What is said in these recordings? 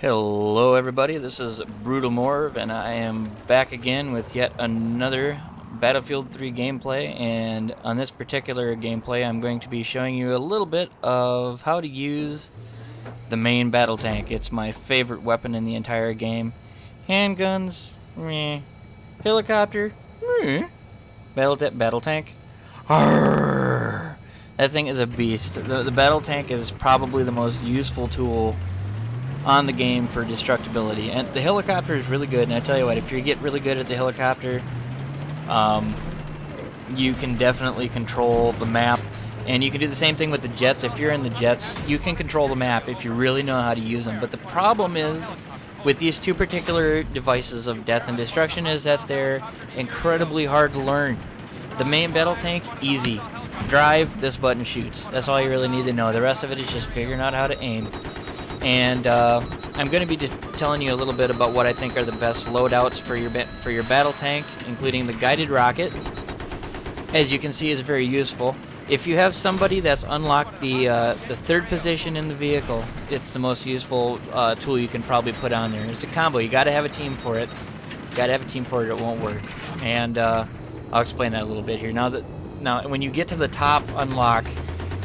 Hello everybody, this is Brutalfield and I am back again with yet another Battlefield 3 gameplay, and on this particular gameplay I'm going to be showing you a little bit of how to use the main battle tank. It's my favorite weapon in the entire game. Handguns, meh. Helicopter, meh. Battle tank, arrgh. That thing is a beast. The battle tank is probably the most useful tool on the game for destructibility, and the helicopter is really good. And I tell you what, if you get really good at the helicopter, you can definitely control the map, and you can do the same thing with the jets. If you're in the jets, you can control the map if you really know how to use them. But the problem is with these two particular devices of death and destruction is that they're incredibly hard to learn. The main battle tank, easy. Drive, this button shoots. That's all you really need to know. The rest of it is just figuring out how to aim. And I'm going to be just telling you a little bit about what I think are the best loadouts for your battle tank, including the guided rocket. As you can see, is very useful. If you have somebody that's unlocked the third position in the vehicle, it's the most useful tool you can probably put on there. It's a combo. You got to have a team for it. You got to have a team for it. It won't work. And I'll explain that a little bit here. Now, when you get to the top unlock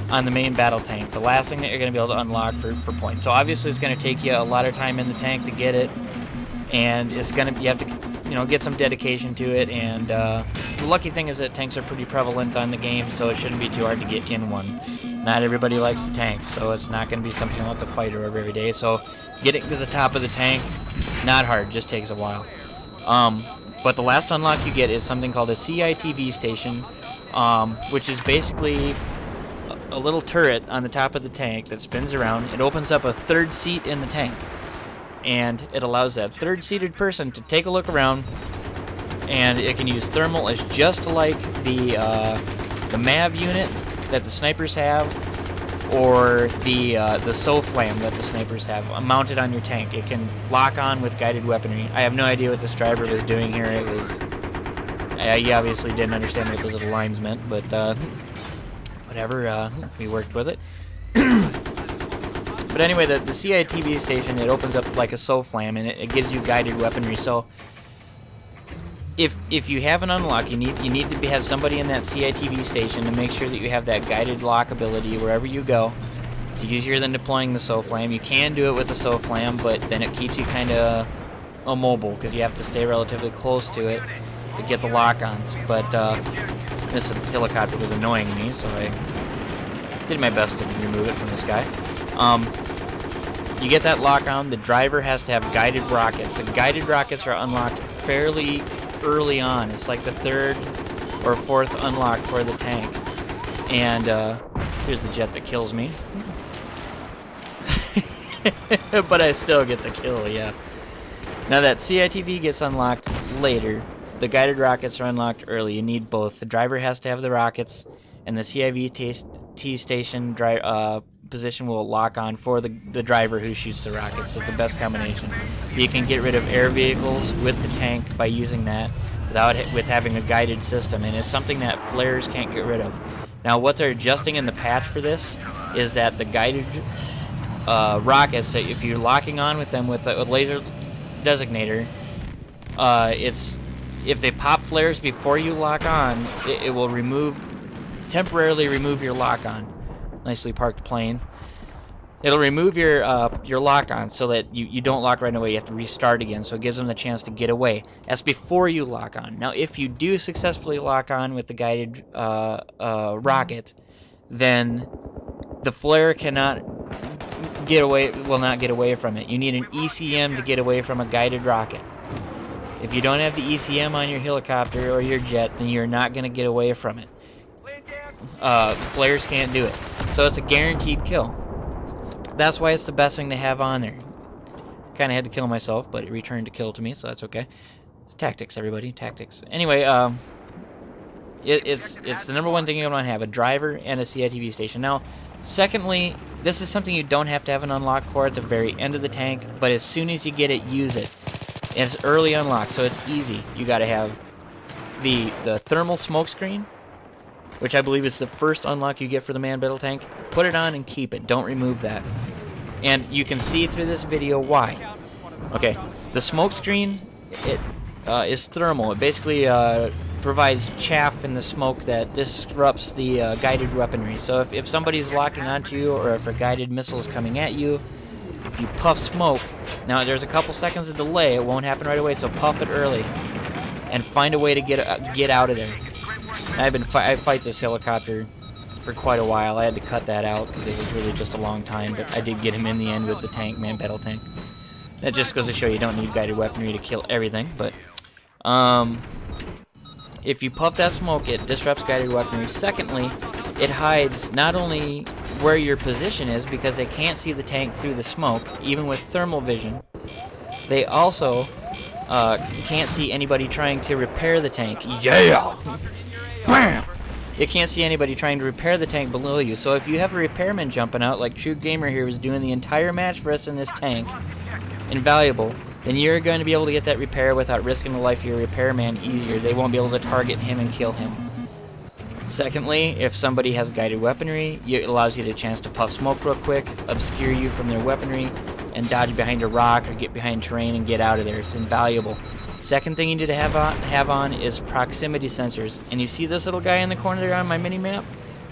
on the main battle tank, the last thing that you're going to be able to unlock for points. So obviously it's going to take you a lot of time in the tank to get it, and you have to get some dedication to it. And the lucky thing is that tanks are pretty prevalent on the game, so it shouldn't be too hard to get in one. Not everybody likes the tanks, so it's not going to be something you'll have to fight over every day. So getting to the top of the tank, not hard, just takes a while. But the last unlock you get is something called a CITV station, which is basically a little turret on the top of the tank that spins around. It opens up a third seat in the tank, and it allows that third seated person to take a look around, and it can use thermal as just like the MAV unit that the snipers have, or the SOFLAM that the snipers have mounted on your tank. It can lock on with guided weaponry. I have no idea what this driver was doing here. He obviously didn't understand what those little lines meant, but whatever, we worked with it. But anyway, the CITV station, it opens up like a SOFLAM, and it gives you guided weaponry. So if you have an unlock, you need to have somebody in that CITV station to make sure that you have that guided lock ability wherever you go. It's easier than deploying the SOFLAM. You can do it with the SOFLAM, but then it keeps you kind of immobile because you have to stay relatively close to it to get the lock-ons. But this helicopter was annoying me, so I did my best to remove it from the sky. You get that lock-on. The driver has to have guided rockets. The guided rockets are unlocked fairly early on. It's like the third or fourth unlock for the tank. And here's the jet that kills me. But I still get the kill, yeah. Now that CITV gets unlocked later, the guided rockets are unlocked early. You need both. The driver has to have the rockets, and the CIVT station position will lock on for the driver who shoots the rockets. It's the best combination. You can get rid of air vehicles with the tank by using that with having a guided system, and it's something that flares can't get rid of. Now, what they're adjusting in the patch for this is that the guided rockets, if you're locking on with them with a laser designator, if they pop flares before you lock on, it will temporarily remove your lock-on. Nicely parked plane. It'll remove your lock-on so that you don't lock right away. You have to restart again, so it gives them the chance to get away. That's before you lock on. Now, if you do successfully lock on with the guided rocket, then the flare will not get away from it. You need an ECM to get away from a guided rocket. If you don't have the ECM on your helicopter or your jet, then you're not going to get away from it. Flares can't do it. So it's a guaranteed kill. That's why it's the best thing to have on there. Kind of had to kill myself, but it returned to kill to me, so that's okay. It's tactics, everybody. Tactics. Anyway, it's the number one thing you want to have, a driver and a CITV station. Now, secondly, this is something you don't have to have an unlock for at the very end of the tank, but as soon as you get it, use it. It's early unlock, so it's easy. You got to have the thermal smoke screen, which I believe is the first unlock you get for the man battle tank. Put it on and keep it. Don't remove that. And you can see through this video why. Okay, the smoke screen, it is thermal. It basically provides chaff in the smoke that disrupts the guided weaponry. So if somebody's locking onto you, or if a guided missile is coming at you, if you puff smoke, now there's a couple seconds of delay, it won't happen right away, so puff it early and find a way to get out of there. I fight this helicopter for quite a while. I had to cut that out because it was really just a long time, but I did get him in the end with the tank, man, battle tank. That just goes to show you don't need guided weaponry to kill everything, but if you puff that smoke, it disrupts guided weaponry. Secondly, it hides not only where your position is, because they can't see the tank through the smoke, even with thermal vision. They also can't see anybody trying to repair the tank. Yeah! Bam! You can't see anybody trying to repair the tank below you. So if you have a repairman jumping out, like True Gamer here was doing the entire match for us in this tank, invaluable, then you're going to be able to get that repair without risking the life of your repairman easier. They won't be able to target him and kill him. Secondly, if somebody has guided weaponry, it allows you the chance to puff smoke real quick, obscure you from their weaponry, and dodge behind a rock or get behind terrain and get out of there. It's invaluable. Second thing you need to have on is proximity sensors. And you see this little guy in the corner there on my mini-map?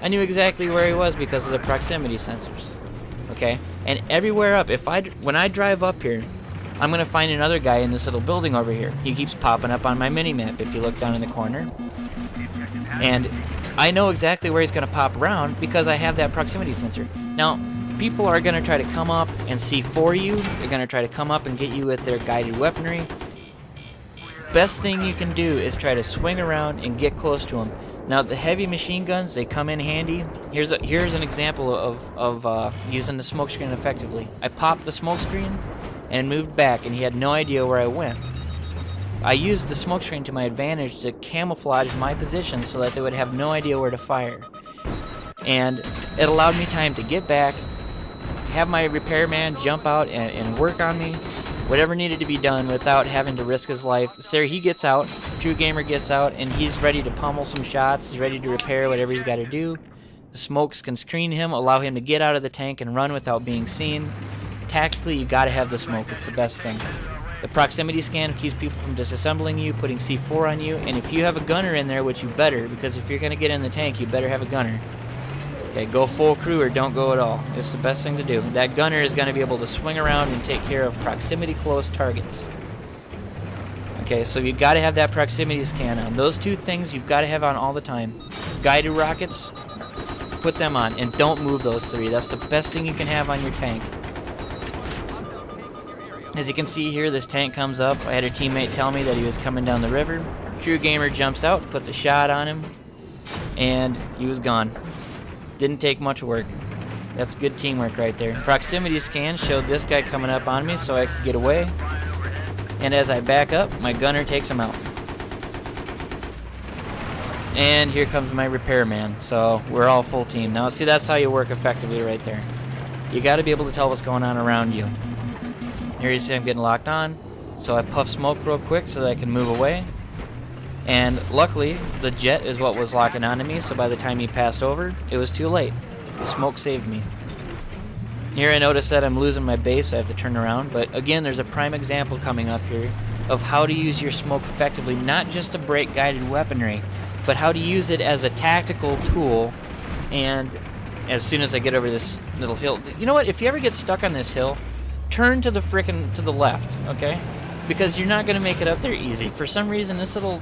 I knew exactly where he was because of the proximity sensors. Okay? And everywhere up, when I drive up here, I'm going to find another guy in this little building over here. He keeps popping up on my mini-map if you look down in the corner. And I know exactly where he's going to pop around because I have that proximity sensor. Now, people are going to try to come up and see for you. They're going to try to come up and get you with their guided weaponry. Best thing you can do is try to swing around and get close to them. Now, the heavy machine guns, they come in handy. Here's an example of using the smoke screen effectively. I popped the smoke screen and moved back, and he had no idea where I went. I used the smoke screen to my advantage to camouflage my position so that they would have no idea where to fire. And it allowed me time to get back, have my repairman jump out and work on me, whatever needed to be done without having to risk his life. So he gets out, True Gamer gets out, and he's ready to pummel some shots. He's ready to repair whatever he's got to do. The smokes can screen him, allow him to get out of the tank and run without being seen. Tactically, you got to have the smoke. It's the best thing. The proximity scan keeps people from disassembling you, putting C4 on you, and if you have a gunner in there, which you better, because if you're going to get in the tank, you better have a gunner. Okay, go full crew or don't go at all. It's the best thing to do. That gunner is going to be able to swing around and take care of proximity close targets. Okay, so you've got to have that proximity scan on. Those two things you've got to have on all the time. Guided rockets, put them on, and don't move those three. That's the best thing you can have on your tank. As you can see here, this tank comes up. I had a teammate tell me that he was coming down the river. True Gamer jumps out, puts a shot on him, and he was gone. Didn't take much work. That's good teamwork right there. Proximity scan showed this guy coming up on me so I could get away. And as I back up, my gunner takes him out. And here comes my repairman. So we're all full team. Now see, that's how you work effectively right there. You got to be able to tell what's going on around you. Here you see I'm getting locked on. So I puff smoke real quick so that I can move away. And luckily, the jet is what was locking onto me, so by the time he passed over, it was too late. The smoke saved me. Here I notice that I'm losing my base, so I have to turn around, but again, there's a prime example coming up here of how to use your smoke effectively, not just to break guided weaponry, but how to use it as a tactical tool. And as soon as I get over this little hill, you know what, if you ever get stuck on this hill, turn to the left, okay? Because you're not going to make it up there easy. For some reason, this little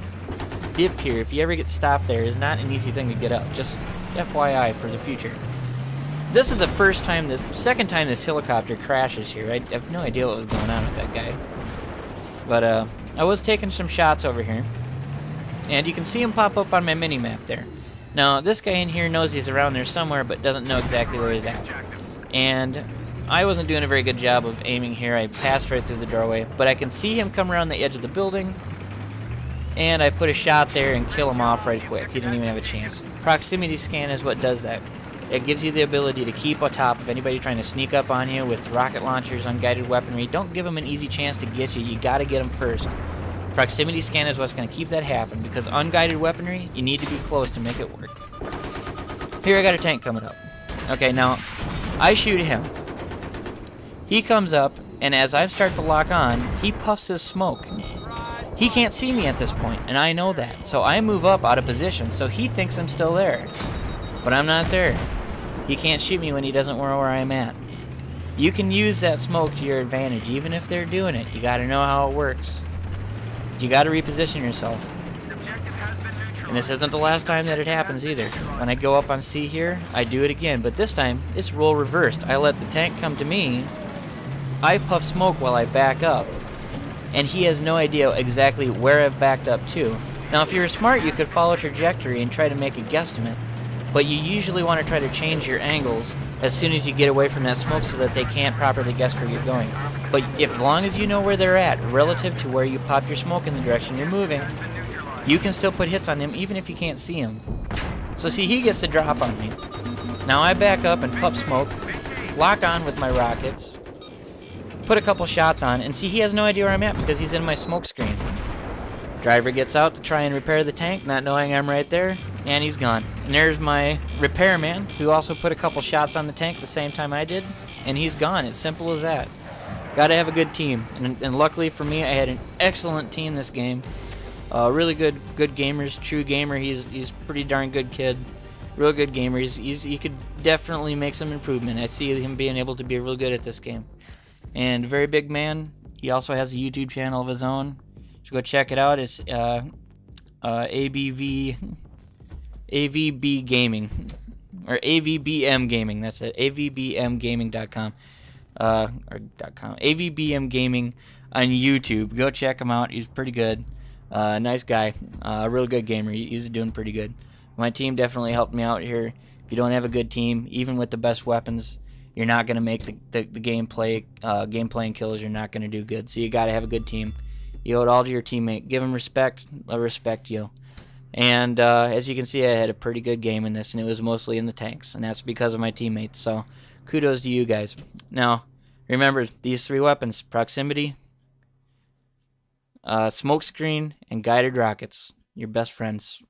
dip here, if you ever get stopped there, is not an easy thing to get up. Just FYI for the future. This is the second time this helicopter crashes here. I have no idea what was going on with that guy. But I was taking some shots over here. And you can see him pop up on my mini-map there. Now, this guy in here knows he's around there somewhere, but doesn't know exactly where he's at. And I wasn't doing a very good job of aiming here. I passed right through the doorway. But I can see him come around the edge of the building. And I put a shot there and kill him off right quick. He didn't even have a chance. Proximity scan is what does that. It gives you the ability to keep on top of anybody trying to sneak up on you with rocket launchers, unguided weaponry. Don't give them an easy chance to get you. You got to get them first. Proximity scan is what's going to keep that happen, because unguided weaponry, you need to be close to make it work. Here I got a tank coming up. Okay, now I shoot him. He comes up, and as I start to lock on, he puffs his smoke. He can't see me at this point, and I know that. So I move up out of position, so he thinks I'm still there. But I'm not there. He can't shoot me when he doesn't know where I'm at. You can use that smoke to your advantage, even if they're doing it. You gotta know how it works. You gotta reposition yourself. And this isn't the last time that it happens either. When I go up on C here, I do it again, but this time, it's role reversed. I let the tank come to me, I puff smoke while I back up, and he has no idea exactly where I've backed up to. Now, if you're smart, you could follow trajectory and try to make a guesstimate, but you usually want to try to change your angles as soon as you get away from that smoke so that they can't properly guess where you're going. But as long as you know where they're at, relative to where you popped your smoke in the direction you're moving, you can still put hits on him even if you can't see him. So see, he gets to drop on me. Now I back up and puff smoke, lock on with my rockets, put a couple shots on, and see, he has no idea where I'm at because he's in my smoke screen. Driver gets out to try and repair the tank, not knowing I'm right there, and he's gone. And there's my repairman, who also put a couple shots on the tank the same time I did, and he's gone. It's simple as that. Gotta have a good team, and luckily for me, I had an excellent team this game. Really good gamers. True gamer. He's pretty darn good kid. Real good gamer. He could definitely make some improvement. I see him being able to be real good at this game. And very big man. He also has a YouTube channel of his own. So go check it out. It's AVB Gaming or AVBM Gaming. That's it. AVBMGaming.com or .com. AVBM Gaming on YouTube. Go check him out. He's pretty good. Nice guy, a real good gamer. He's doing pretty good. My team definitely helped me out here. If you don't have a good team, even with the best weapons, you're not going to make the gameplay and kills. You're not going to do good. So you got to have a good team. You owe it all to your teammate. Give them respect. They'll respect you. And as you can see, I had a pretty good game in this, and it was mostly in the tanks, and that's because of my teammates. So kudos to you guys. Now, remember these 3 weapons: proximity, smoke screen, and guided rockets. Your best friends.